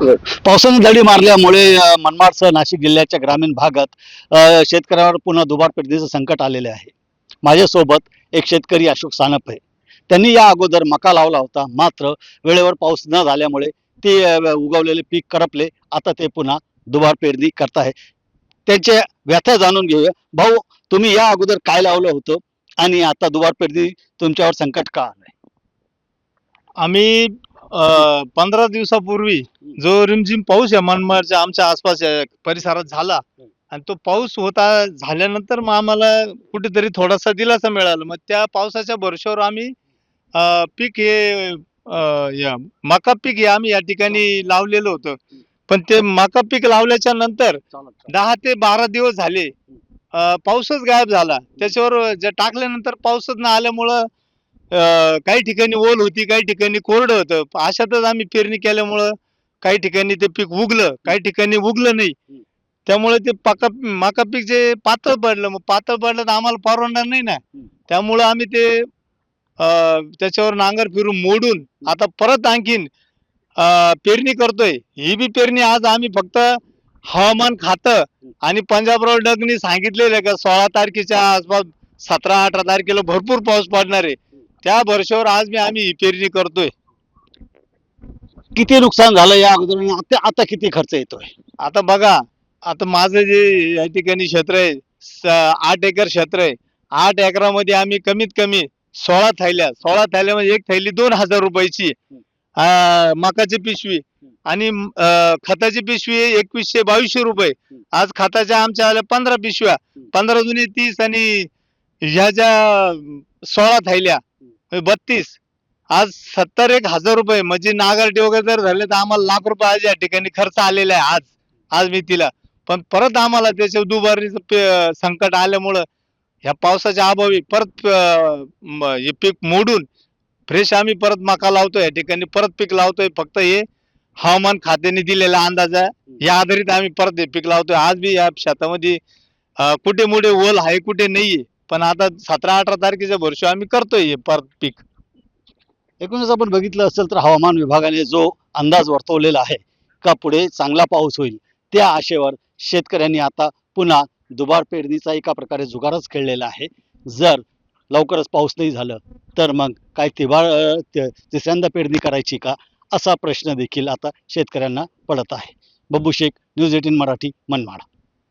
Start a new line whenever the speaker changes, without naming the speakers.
पावसाने दडी मारल्यामुळे मनमाडसह नाशिक जिल्ह्याच्या ग्रामीण भागात शेतकऱ्यांवर पुन्हा दुबार पेरणीचं संकट आलेले आहे. माझ्यासोबत एक शेतकरी अशोक सानप आहे. त्यांनी या अगोदर मका लावला होता, मात्र वेळेवर पाऊस न झाल्यामुळे ते उगवलेले पीक करपले. आता ते पुन्हा दुबार पेरणी करताय. त्यांच्या व्यथा जाणून घेऊया. भाऊ, तुम्ही या अगोदर काय लावलं होतं आणि आता दुबार पेरणी तुमच्यावर संकट का आलंय?
आम्ही 15 दिवसापूर्वी जो रिमझिम पाऊस आहे मनमाडच्या आमच्या आसपास परिसरात झाला आणि तो पाऊस झाल्यानंतर मग आम्हाला कुठेतरी थोडासा दिलासा मिळाला. मग त्या पावसाच्या भरवशावर आम्ही पीक हे या मका पीक हे आम्ही या ठिकाणी लावलेलं होतं. पण ते मका पीक लावल्याच्या नंतर 10 ते 12 दिवस झाले पाऊसच गायब झाला. त्याच्यावर जे टाकल्यानंतर पाऊसच न आल्यामुळं काही ठिकाणी ओल होती, काही ठिकाणी कोरडं होतं. अशातच आम्ही पेरणी केल्यामुळं काही ठिकाणी ते पीक उगलं, काही ठिकाणी उगलं नाही. त्यामुळे ते मका पीक जे पातळ पडलं, मग पातळ पडलं तर आम्हाला परवडणार नाही ना. त्यामुळं आम्ही ते त्याच्यावर नांगर फिरून मोडून आता परत आणखीन पेरणी करतोय. ही बी पेरणी आज आम्ही फक्त हवामान खातं आणि पंजाबराव डगनी सांगितलेलं आहे का 16 तारखेच्या आसपास 17-18 तारखेला भरपूर पाऊस पडणार आहे. त्या भरवशावर आज आम्ही ही पेरणी करतोय.
किती नुकसान झालं या अगोदर आणि आता आता किती खर्च येतोय?
आता बघा, आता माझं जे या ठिकाणी क्षेत्र आहे 8 एकर क्षेत्र आहे. 8 एकरामध्ये आम्ही कमीत कमी 16 थैल्या म्हणजे एक थैली 2000 रुपयाची मकाची पिशवी आणि खताची पिशवी 2100-2200 रुपये. आज खताच्या आमच्या आल्या 15 पिशव्या, 15 दुनी 30 आणि ह्या ज्या 16 थैल्या 32, आज 70-1000 रुपये म्हणजे नागारटी वगैरे जर झाले तर आम्हाला लाख रुपये आज या ठिकाणी खर्च आलेला आहे. आज मी तिला पण परत आम्हाला त्याच्या दुबारीचं संकट आल्यामुळं ह्या पावसाच्या अभावी परत हे पीक मोडून फ्रेश आम्ही परत मका लावतोय. या ठिकाणी परत पीक लावतोय. फक्त हे हवामान खात्याने दिलेला अंदाज आहे या आधारित आम्ही परत हे पीक लावतोय. आज बी या शेतामध्ये कुठे मोठे ओल आहे, कुठे नाहीये. पण आता 17-18 तारखेच्या भरवशावर आम्ही करतोय हे परत पीक.
एकूणच आपण बघितलं असेल तर हवामान विभागाने जो अंदाज वर्तवलेला आहे का पुढे चांगला पाऊस होईल, त्या आशेवर शेतकऱ्यांनी आता पुन्हा दुबार पेरणीचा एका प्रकारे जुगारच खेळलेला आहे. जर लवकरच पाऊस नाही झालं तर मग काय तिसऱ्यांदा पेरणी करायची का, असा प्रश्न देखील आता शेतकऱ्यांना पडत आहे. बब्बू शेख, न्यूज 18 मराठी, मनमाड.